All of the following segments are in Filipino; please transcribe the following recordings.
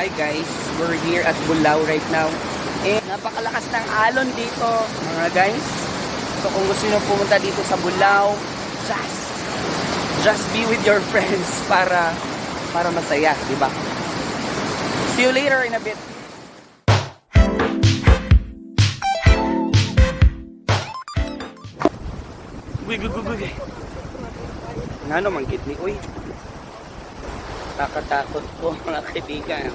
Hi guys, we're here at Bulao right now. And napakalakas ng alon dito, mga guys. So kung gusto niyo pumunta dito sa Bulao, just be with your friends para masaya, di ba? See you later in a bit. Uy. Ano man kidney, uy. Takatakot po mga kaibigan.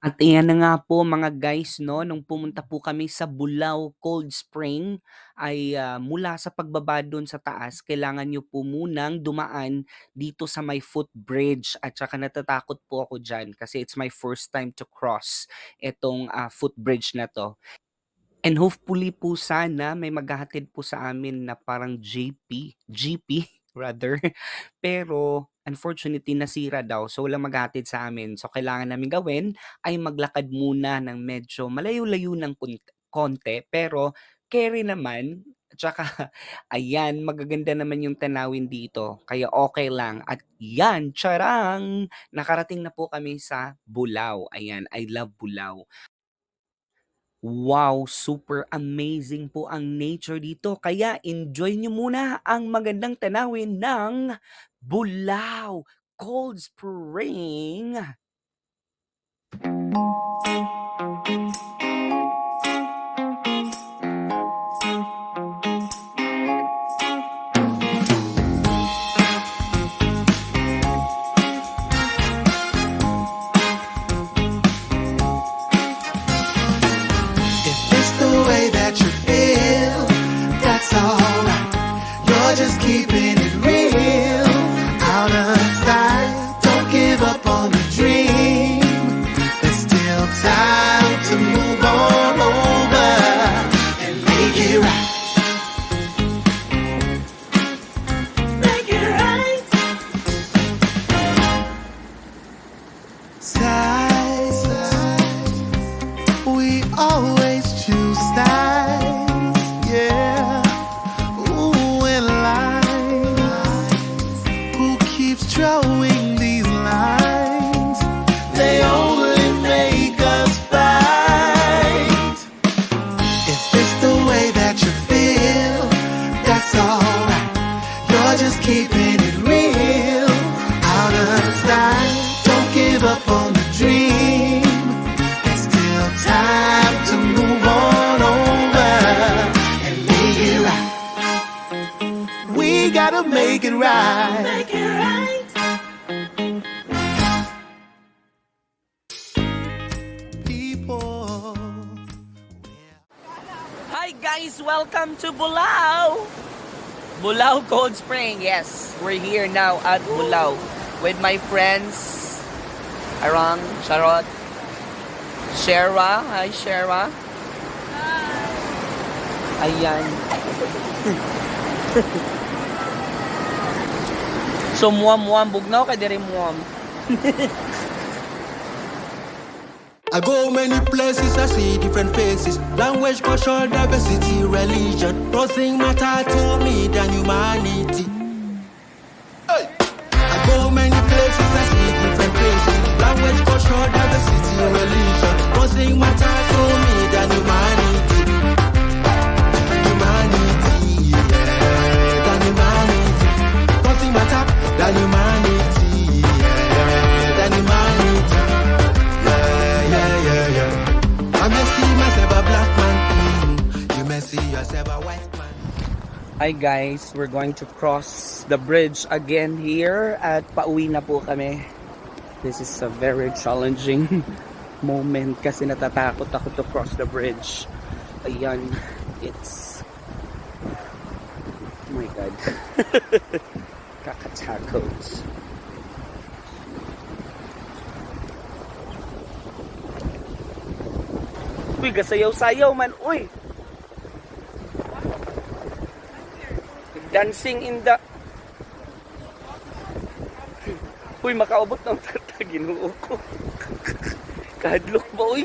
At iyan na nga po mga guys, no, nung pumunta po kami sa Bulao Cold Spring ay mula sa pagbaba doon sa taas, kailangan nyo po munang dumaan dito sa may footbridge at saka natatakot po ako dyan kasi it's my first time to cross itong footbridge na to. And hopefully po sana may maghahatid po sa amin na parang GP rather. Pero unfortunately nasira daw so walang maghahatid sa amin. So kailangan namin gawin ay maglakad muna ng medyo malayo-layo ng konti pero carry naman. Tsaka ayan, magaganda naman yung tanawin dito. Kaya okay lang. At yan, charang! Nakarating na po kami sa Bulao. Ayan, I love Bulao. Wow, super amazing po ang nature dito. Kaya enjoy nyo muna ang magandang tanawin ng Bulao Cold Spring. If it's the way that you feel, that's alright. You're just keeping it real. Out of sight, don't give up on the dream. There's still time to move on over and make it right. Make it right. Sides, we always choose sides, yeah. Ooh, and lies. Who keeps throwing these lines? They only make us fight. If it's the way that you feel, that's alright. You're just keeping it real. Out of sight, don't give up on the dream. There's still time to move on over and make it right. We gotta make it right. Make it right. People. Hi guys, welcome to Bulao. Bulao Cold Spring. Yes, we're here now at Bulao with my friends Arang, Charot, Shera. Hi Shera. Ayan. So muam bugnaw ka diri muam. I go many places, I see different faces. Language, culture, diversity, religion. Nothing matter to me than humanity. Hey. I go many places, I see different faces. Language, culture, diversity, religion. Nothing matter to me than humanity. Humanity, yeah, than humanity. Nothing matter than humanity, yeah, than humanity. I may see myself a black man, you may see yourself a white man. Hi guys, we're going to cross the bridge again here at pauwi na po kami. This is a very challenging moment kasi natatakot ako to cross the bridge. Ayan, it's... Oh my God. Kakatakot. Uy, gasayaw-sayaw man, uy! Dancing in the... Uy, makaubot ng tarta, Ginoo ko. Kahadlok ba, uy?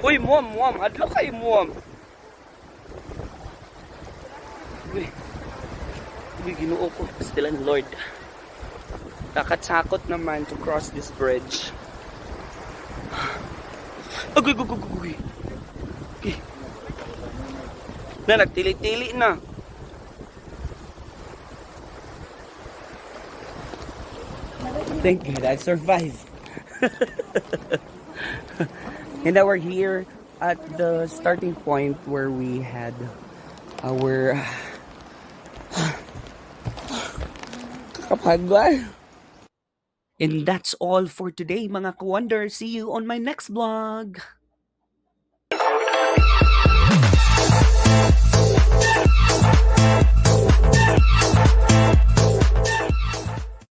Uy, muam, hadlok kayo, muam. Uy. Uy, Ginoo ko, pastilan Lord. Kakatsakot naman to cross this bridge. Agoy, agoy, agoy, agoy. Okay. Na, nagtili-tili na. Thank God I survived. And now we're here at the starting point where we had our kakapagod. And that's all for today, mga ka-wonder. See you on my next vlog.